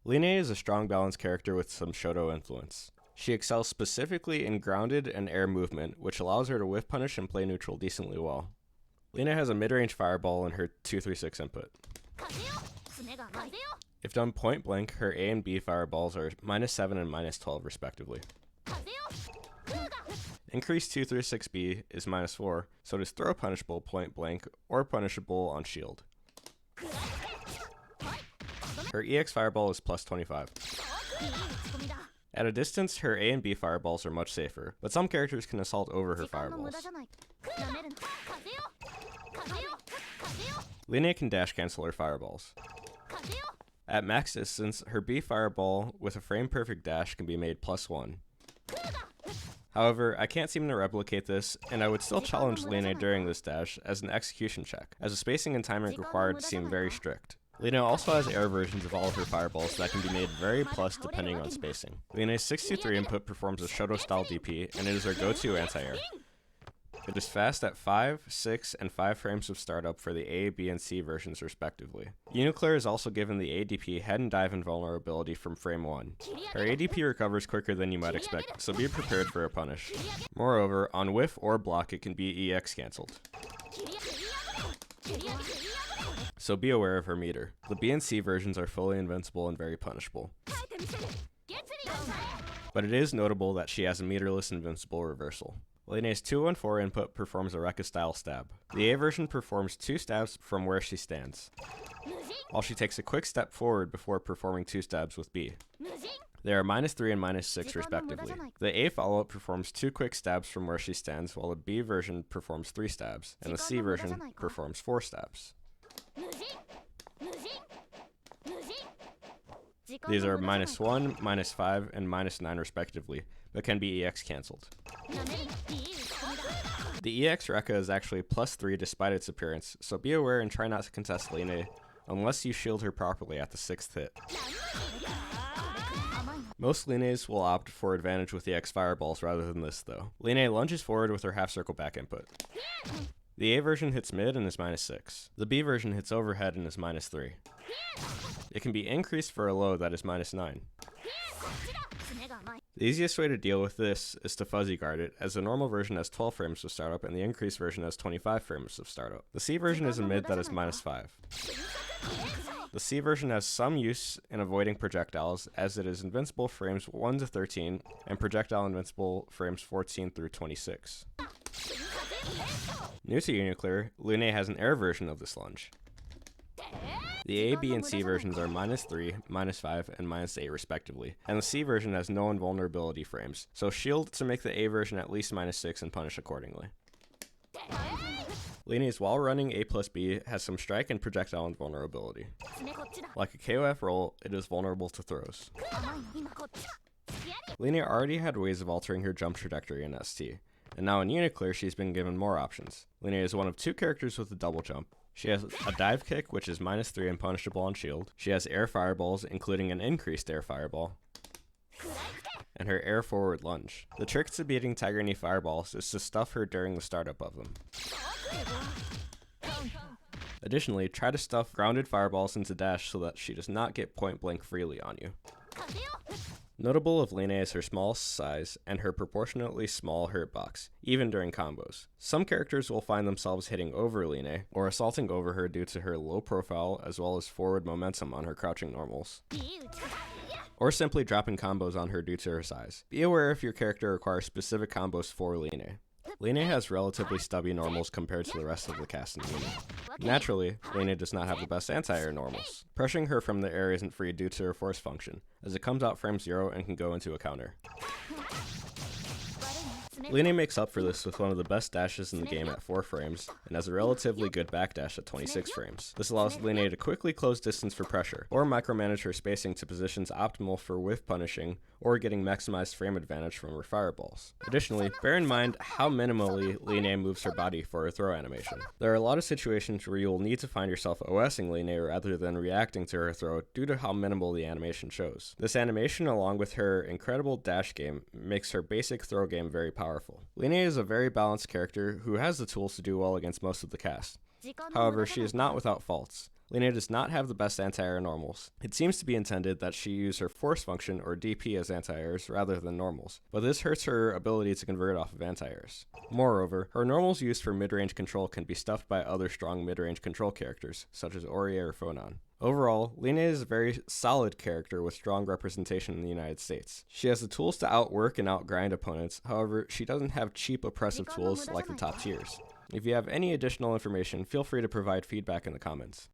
Linne is a strong balanced character with some shoto influence. She excels specifically in grounded and air movement, which allows her to whiff punish and play neutral decently well. Linne has a mid-range fireball in her 2-3-6 input. If done point blank, her A and B fireballs are -7 and -12 respectively. Increased 2-3-6B is -4, so it is throw punishable point blank or punishable on shield. Her EX fireball is +25. At a distance, her A and B fireballs are much safer, but some characters can assault over her fireballs. Linne can dash cancel her fireballs. At max distance, her B fireball with a frame perfect dash can be made +1. However, I can't seem to replicate this, and I would still challenge Linne during this dash as an execution check, as the spacing and timing required seem very strict. Linne also has air versions of all of her fireballs that can be made very plus depending on spacing. Linne's 6-2-3 input performs a shoto style DP, and it is her go-to anti-air. It is fast at 5, 6, and 5 frames of startup for the A, B, and C versions respectively. UNICLR is also given the ADP head and dive invulnerability from frame 1. Her ADP recovers quicker than you might expect, so be prepared for a punish. Moreover, on whiff or block it can be EX cancelled, so be aware of her meter. The B and C versions are fully invincible and very punishable, but it is notable that she has a meterless invincible reversal. Linne's 2-1-4 input performs a Rekka style stab. The A version performs 2 stabs from where she stands, while she takes a quick step forward before performing 2 stabs with B. They are -3 and -6 respectively. The A follow-up performs 2 quick stabs from where she stands, while the B version performs 3 stabs, and the C version performs 4 stabs. These are -1, -5, and -9 respectively, but can be EX cancelled. The EX Rekka is actually +3 despite its appearance, so be aware and try not to contest Linne unless you shield her properly at the 6th hit. Most Linnes will opt for advantage with the X fireballs rather than this though. Linne lunges forward with her half circle back input. The A version hits mid and is -6. The B version hits overhead and is -3. It can be increased for a low that is -9. The easiest way to deal with this is to fuzzy guard it, as the normal version has 12 frames of startup and the increased version has 25 frames of startup. The C version is a mid that is -5. The C version has some use in avoiding projectiles, as it is invincible frames 1 to 13 and projectile invincible frames 14 through 26. New to UNICLR, Linne has an air version of this lunge. The A, B, and C versions are -3, -5, and -8 respectively, and the C version has no invulnerability frames, so shield to make the A version at least -6 and punish accordingly. Linne's while running A plus B has some strike and projectile invulnerability. Like a KOF roll, it is vulnerable to throws. Linne already had ways of altering her jump trajectory in ST, and now in UNICLR she's been given more options. Linne is one of 2 characters with a double jump. She has a dive kick, which is -3 and punishable on shield. She has air fireballs, including an increased air fireball, and her air forward lunge. The trick to beating Tiger Knee fireballs is to stuff her during the startup of them. Additionally, try to stuff grounded fireballs into dash so that she does not get point blank freely on you. Notable of Linne is her small size and her proportionately small hurt box, even during combos. Some characters will find themselves hitting over Linne or assaulting over her due to her low profile as well as forward momentum on her crouching normals, or simply dropping combos on her due to her size. Be aware if your character requires specific combos for Linne. Linne has relatively stubby normals compared to the rest of the cast in Linne. Naturally, Linne does not have the best anti-air normals. Pressuring her from the air isn't free due to her force function, as it comes out frame 0 and can go into a counter. Linne makes up for this with one of the best dashes in the game at 4 frames, and has a relatively good backdash at 26 frames. This allows Linne to quickly close distance for pressure, or micromanage her spacing to positions optimal for whiff punishing, or getting maximized frame advantage from her fireballs. Additionally, bear in mind how minimally Linne moves her body for her throw animation. There are a lot of situations where you will need to find yourself OSing Linne rather than reacting to her throw due to how minimal the animation shows. This animation, along with her incredible dash game, makes her basic throw game very powerful. Linne is a very balanced character who has the tools to do well against most of the cast. However, she is not without faults. Linne does not have the best anti-air normals. It seems to be intended that she use her force function or DP as anti-airs rather than normals, but this hurts her ability to convert off of anti-airs. Moreover, her normals used for mid-range control can be stuffed by other strong mid-range control characters, such as Ori or Phonon. Overall, Linne is a very solid character with strong representation in the United States. She has the tools to outwork and outgrind opponents, however, she doesn't have cheap oppressive tools like the top tiers. If you have any additional information, feel free to provide feedback in the comments.